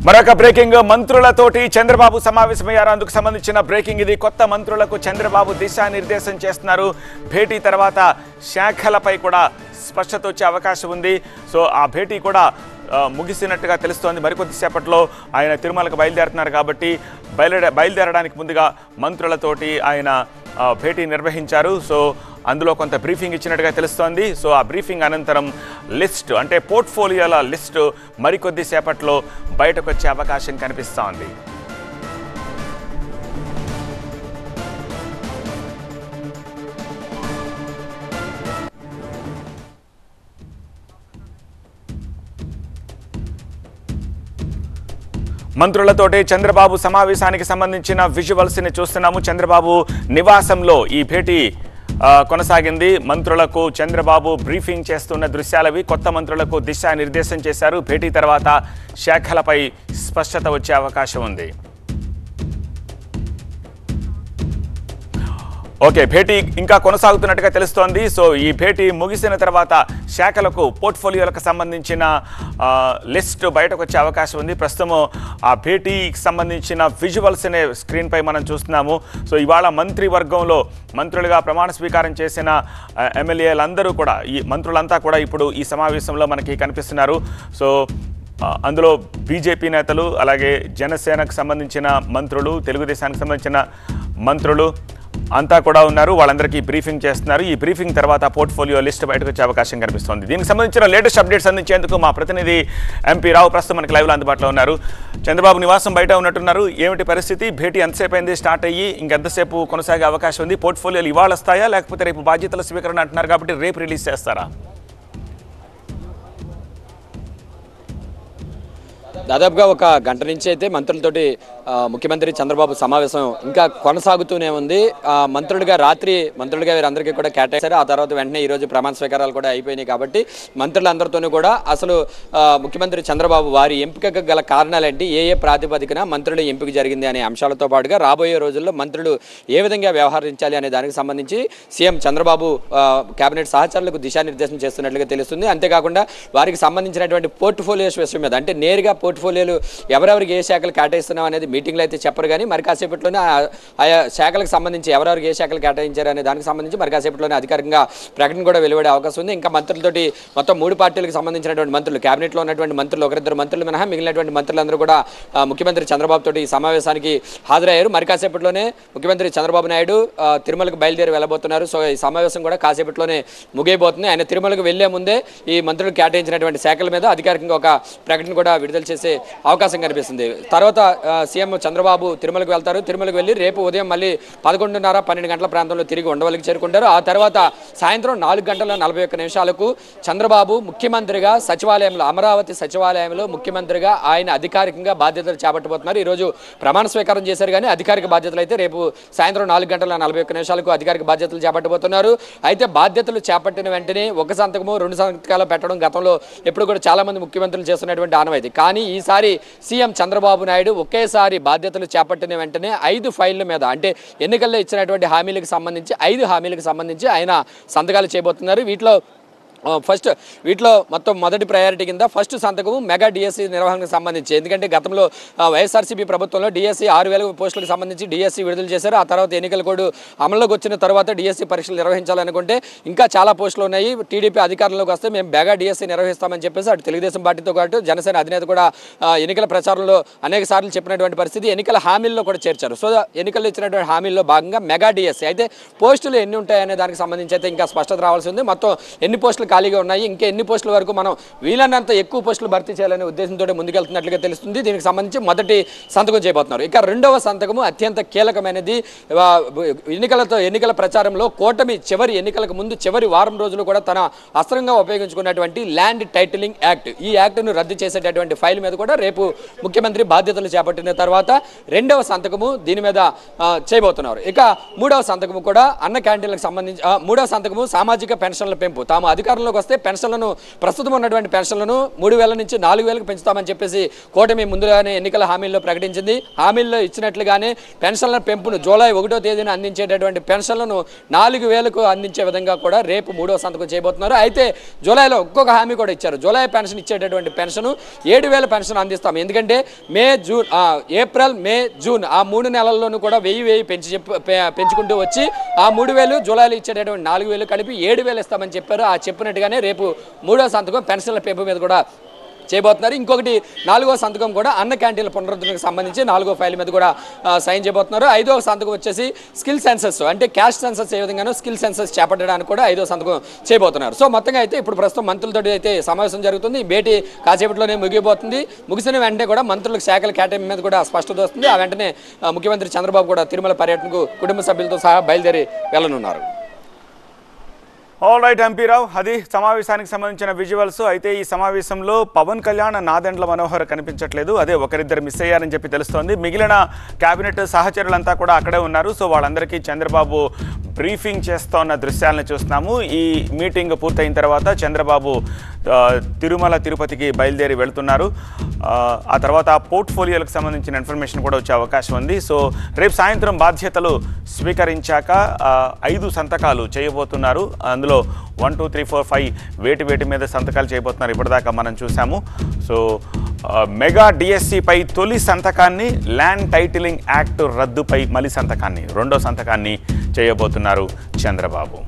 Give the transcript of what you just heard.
మరొక బ్రేకింగ్ మంత్రులతోటి చంద్రబాబు సమావేశమయ్యారు. అందుకు సంబంధించిన బ్రేకింగ్ ఇది. కొత్త మంత్రులకు చంద్రబాబు దిశానిర్దేశం చేస్తున్నారు. భేటీ తర్వాత శాఖలపై కూడా స్పష్టత వచ్చే అవకాశం ఉంది. సో ఆ భేటీ కూడా ముగిసినట్టుగా తెలుస్తోంది. మరికొద్ది సేపట్లో ఆయన తిరుమలకు బయలుదేరుతున్నారు కాబట్టి బయలుదేరడానికి ముందుగా మంత్రులతోటి ఆయన భేటీ నిర్వహించారు. సో అందులో కొంత బ్రీఫింగ్ ఇచ్చినట్టుగా తెలుస్తోంది. సో ఆ బ్రీఫింగ్ అనంతరం లిస్టు అంటే పోర్ట్ఫోలియోల లిస్టు మరికొద్ది సేపట్లో బయటకు వచ్చే అవకాశం కనిపిస్తోంది. మంత్రులతోటి చంద్రబాబు సమావేశానికి సంబంధించిన విజువల్స్ని చూస్తున్నాము. చంద్రబాబు నివాసంలో ఈ భేటీ కొనసాగింది. మంత్రులకు చంద్రబాబు బ్రీఫింగ్ చేస్తున్న దృశ్యాలవి. కొత్త మంత్రులకు దిశానిర్దేశం చేశారు. భేటీ తర్వాత శాఖలపై స్పష్టత వచ్చే అవకాశం ఉంది. ఓకే, భేటీ ఇంకా కొనసాగుతున్నట్టుగా తెలుస్తోంది. సో ఈ భేటీ ముగిసిన తర్వాత శాఖలకు పోర్ట్ఫోలియోలకు సంబంధించిన లిస్ట్ బయటకు వచ్చే అవకాశం ఉంది. ప్రస్తుతం ఆ భేటీకి సంబంధించిన విజువల్స్నే స్క్రీన్పై మనం చూస్తున్నాము. సో ఇవాళ మంత్రివర్గంలో మంత్రులుగా ప్రమాణ స్వీకారం చేసిన ఎమ్మెల్యేలందరూ కూడా ఈ మంత్రులంతా కూడా ఇప్పుడు ఈ సమావేశంలో మనకి కనిపిస్తున్నారు. సో అందులో బీజేపీ నేతలు, అలాగే జనసేనకు సంబంధించిన మంత్రులు, తెలుగుదేశానికి సంబంధించిన మంత్రులు అంతా కూడా ఉన్నారు. వాళ్ళందరికీ బ్రీఫింగ్ చేస్తున్నారు. ఈ బ్రీఫింగ్ తర్వాత పోర్ట్ఫోలియో లిస్ట్ బయటకు వచ్చే అవకాశం కనిపిస్తోంది. దీనికి సంబంధించిన లేటెస్ట్ అప్డేట్స్ అందించేందుకు మా ప్రతినిధి ఎంపీ రావు ప్రస్తుతం మనకి లైవ్లో అందుబాటులో ఉన్నారు. చంద్రబాబు నివాసం బయట ఉన్నట్టున్నారు. ఏమిటి పరిస్థితి? భేటీ ఎంతసేపు అయింది స్టార్ట్ అయ్యి? ఇంకెంతసేపు కొనసాగే అవకాశం ఉంది? పోర్ట్ఫోలియోలు ఇవాళ వస్తాయా, లేకపోతే రేపు బాధ్యతల స్వీకరణ అంటున్నారు కాబట్టి రేపు రిలీజ్ చేస్తారా? దాదాపుగా ఒక గంట నుంచి అయితే మంత్రులతోటి ముఖ్యమంత్రి చంద్రబాబు సమావేశం ఇంకా కొనసాగుతూనే ఉంది. మంత్రులుగా వీరందరికీ కూడా కేటాయించారు. ఆ తర్వాత వెంటనే ఈరోజు ప్రమాణ స్వీకారాలు కూడా అయిపోయినాయి కాబట్టి మంత్రులందరితోనూ కూడా అసలు ముఖ్యమంత్రి చంద్రబాబు వారి ఎంపికకు గల కారణాలేంటి, ఏ ప్రాతిపదికన మంత్రుల ఎంపిక జరిగింది అనే అంశాలతో పాటుగా రాబోయే రోజుల్లో మంత్రులు ఏ విధంగా వ్యవహరించాలి అనే దానికి సంబంధించి సీఎం చంద్రబాబు కేబినెట్ సహచరులకు దిశానిర్దేశం చేస్తున్నట్లుగా తెలుస్తుంది. అంతేకాకుండా వారికి సంబంధించినటువంటి పోర్ట్ఫోలియోస్ విషయం మీద అంటే నేరుగా పోర్ట్ఫోలియోలు ఎవరెవరికి ఏ శాఖలు కేటాయిస్తున్నాం అనేది మీటింగ్లో అయితే చెప్పరు, కానీ మరి కాసేపట్లోనే ఆయా శాఖలకు సంబంధించి ఎవరెవరికి ఏ శాఖలు కేటాయించారు అనే దానికి సంబంధించి మరి కాసేపట్లోనే అధికారికంగా ప్రకటన కూడా వెలువడే అవకాశం ఉంది. ఇంకా మంత్రులతోటి మొత్తం 3 పార్టీలకు సంబంధించినటువంటి మంత్రులు, కేబినెట్లో ఉన్నటువంటి మంత్రులు ఒకరిద్దరు మంత్రులు మినహా మిగిలినటువంటి మంత్రులందరూ కూడా ముఖ్యమంత్రి చంద్రబాబు తోటి ఈ సమావేశానికి హాజరయ్యారు. మరి కాసేపట్లోనే ముఖ్యమంత్రి చంద్రబాబు నాయుడు తిరుమలకు బయలుదేరి వెళ్ళబోతున్నారు. సో ఈ సమావేశం కూడా కాసేపట్లోనే ముగియబోతుంది. ఆయన తిరుమలకు వెళ్లే ముందే ఈ మంత్రులు కేటాయించినటువంటి శాఖల మీద అధికారికంగా ఒక ప్రకటన కూడా విడుదల చేసే అవకాశం కనిపిస్తుంది. తర్వాత సీఎం చంద్రబాబు తిరుమలకు వెళ్తారు. తిరుమలకు వెళ్ళి రేపు ఉదయం మళ్ళీ 11:30-12 గంటల ప్రాంతంలో తిరిగి ఉండవల్లికి చేరుకుంటారు. ఆ తర్వాత సాయంత్రం 4:41 చంద్రబాబు ముఖ్యమంత్రిగా సచివాలయంలో, అమరావతి సచివాలయంలో ముఖ్యమంత్రిగా ఆయన అధికారికంగా బాధ్యతలు చేపట్టబోతున్నారు. ఈరోజు ప్రమాణ స్వీకారం చేశారు, కానీ అధికారిక బాధ్యతలు అయితే రేపు సాయంత్రం 4:41 అధికారిక బాధ్యతలు చేపట్టబోతున్నారు. అయితే బాధ్యతలు చేపట్టిన వెంటనే 1 సంతకము 2 సంతకాలు పెట్టడం గతంలో ఎప్పుడు కూడా చాలా మంది ముఖ్యమంత్రులు చేస్తున్నటువంటి ఆనవాయితీ. కానీ ఈసారి సీఎం చంద్రబాబు నాయుడు ఒకేసారి బాధ్యతలు చేపట్టిన వెంటనే 5 ఫైళ్ల మీద అంటే ఎన్నికల్లో ఇచ్చినటువంటి హామీలకు సంబంధించి 5 హామీలకు సంబంధించి ఆయన సంతకాలు చేయబోతున్నారు. వీటిలో మొత్తం మొదటి ప్రయారిటీ కింద ఫస్ట్ సంతకము మెగా డిఎస్సి నిర్వహణకు సంబంధించి. ఎందుకంటే గతంలో వైఎస్ఆర్సీపీ ప్రభుత్వంలో డిఎస్సి 6,000 పోస్టులకు సంబంధించి డిఎస్సి విడుదల చేశారు. ఆ తర్వాత ఎన్నికల కోడ్ అమల్లోకి వచ్చిన తర్వాత డిఎస్సి పరీక్షలు నిర్వహించాలనుకుంటే ఇంకా చాలా పోస్టులు ఉన్నాయి, టీడీపీ అధికారంలోకి వస్తే మేము మెగా డిఎస్సి నిర్వహిస్తామని చెప్పేసి అటు తెలుగుదేశం పార్టీతో పాటు జనసేన అధినేత కూడా ఎన్నికల ప్రచారంలో అనేక సార్లు చెప్పినటువంటి పరిస్థితి. ఎన్నికల హామీల్లో కూడా చేర్చారు. సో ఎన్నికల్లో ఇచ్చినటువంటి హామీల్లో భాగంగా మెగా డిఎస్సి. అయితే పోస్టులు ఎన్ని ఉంటాయనే దానికి సంబంధించి అయితే ఇంకా స్పష్టత రావాల్సి ఉంది. మొత్తం ఎన్ని పోస్టులు ఖాళీగా ఉన్నాయి, ఇంకా ఎన్ని పోస్టుల వరకు మనం వీలైనంత ఎక్కువ పోస్టులు భర్తీ చేయాలనే ఉద్దేశంతో ముందుకెళ్తున్నట్లుగా తెలుస్తుంది. దీనికి సంబంధించి మొదటి సంతకం చేయబోతున్నారు. ఇక రెండవ సంతకము అత్యంత కీలకమైనది. ఎన్నికల ప్రచారంలో కూటమి ఎన్నికలకు ముందు చివరి వారం రోజులు కూడా తన అస్త్రంగా ఉపయోగించుకున్నటువంటి ల్యాండ్ టైటిలింగ్ యాక్ట్, ఈ యాక్ట్ను రద్దు చేసేటటువంటి ఫైల్ మీద కూడా రేపు ముఖ్యమంత్రి బాధ్యతలు చేపట్టిన తర్వాత రెండవ సంతకము దీని మీద చేయబోతున్నారు. ఇక మూడవ సంతకము కూడా అన్న క్యాంటీన్లకు సంబంధించి, మూడవ సంతకము సామాజిక పెన్షన్ల పెంపు. తాము అధికారంలో అధికారంలోకి వస్తే పెన్షన్లను ప్రస్తుతం ఉన్నటువంటి పెన్షన్లను 3,000 నుంచి 4,000కు పెంచుతామని చెప్పేసి కూటమి ముందుగానే ఎన్నికల హామీల్లో ప్రకటించింది. హామీల్లో ఇచ్చినట్లుగానే పెన్షన్ల పెంపును జూలై 1వ తేదీన అందించేటటువంటి పెన్షన్లను 4,000కు అందించే విధంగా కూడా రేపు 3వ సంతకం చేయబోతున్నారు. అయితే జూలైలో ఒక్కొక్క హామీ కూడా ఇచ్చారు. జూలై పెన్షన్ ఇచ్చేటటువంటి పెన్షన్ 7,000 పెన్షన్ అందిస్తాం. ఎందుకంటే ఏప్రిల్ మే జూన్ ఆ 3 నెలల్లోనూ కూడా 1,000 పెంచుకుంటూ వచ్చి ఆ 3,000 జూలైలో ఇచ్చేటటువంటి 4,000 కలిపి 7,000 ఇస్తామని చెప్పారు. ఆ చెప్పినట్టుగానే రేపు 3వ సంతకం పెన్షన్ల పెంపు మీద కూడా చేయబోతున్నారు. ఇంకొకటి 4వ సంతకం కూడా అన్న క్యాంటీన్ల పునరుద్ధరణకు సంబంధించి 4వ ఫైల్ మీద కూడా సైన్ చేయబోతున్నారు. 5వ సంతకం వచ్చేసి స్కిల్ సెన్సస్ అంటే క్యాష్ సెన్సస్ ఏ విధంగానో స్కిల్ సెన్సస్ చేపట్టడానికి కూడా 5వ సంతకం చేయబోతున్నారు. సో మొత్తంగా అయితే ఇప్పుడు ప్రస్తుతం మంత్రులతో అయితే సమావేశం జరుగుతుంది. భేటీ కాసేపట్లోనే ముగిపోతుంది. ముగిసిన వెంటనే కూడా మంత్రులకు శాఖల కేటాయింపు మీద కూడా స్పష్టత వస్తుంది. ఆ వెంటనే ముఖ్యమంత్రి చంద్రబాబు కూడా తిరుమల పర్యటనకు కుటుంబ సభ్యులతో సహా బయలుదేరి వెళ్ళనున్నారు. ఆల్ రైట్ ఎంపీరావు, అది సమావేశానికి సంబంధించిన విజువల్స్. అయితే ఈ సమావేశంలో పవన్ కళ్యాణ్, నాదెండ్ల మనోహర్ కనిపించట్లేదు. అదే ఒకరిద్దరు మిస్ అయ్యారని చెప్పి తెలుస్తోంది. మిగిలిన కేబినెట్ సహచరులంతా కూడా అక్కడే ఉన్నారు. సో వాళ్ళందరికీ చంద్రబాబు బ్రీఫింగ్ చేస్తోన్న దృశ్యాలను చూస్తున్నాము. ఈ మీటింగ్ పూర్తయిన తర్వాత చంద్రబాబు తిరుమల తిరుపతికి బయలుదేరి వెళ్తున్నారు. ఆ తర్వాత పోర్ట్ఫోలియోలకు సంబంధించిన ఇన్ఫర్మేషన్ కూడా వచ్చే అవకాశం ఉంది. సో రేపు సాయంత్రం బాధ్యతలు స్వీకరించాక 5 సంతకాలు చేయబోతున్నారు. అందులో 1, 2, 3, 4, 5 వేటి మీద సంతకాలు చేయబోతున్నారు. ఇప్పటిదాకా మనం చూసాము. సో మెగా డిఎస్సిపై తొలి సంతకాన్ని, ల్యాండ్ టైటిలింగ్ యాక్ట్ రద్దుపై మలి సంతకాన్ని, 2వ సంతకాన్ని చేయబోతున్నారు చంద్రబాబు.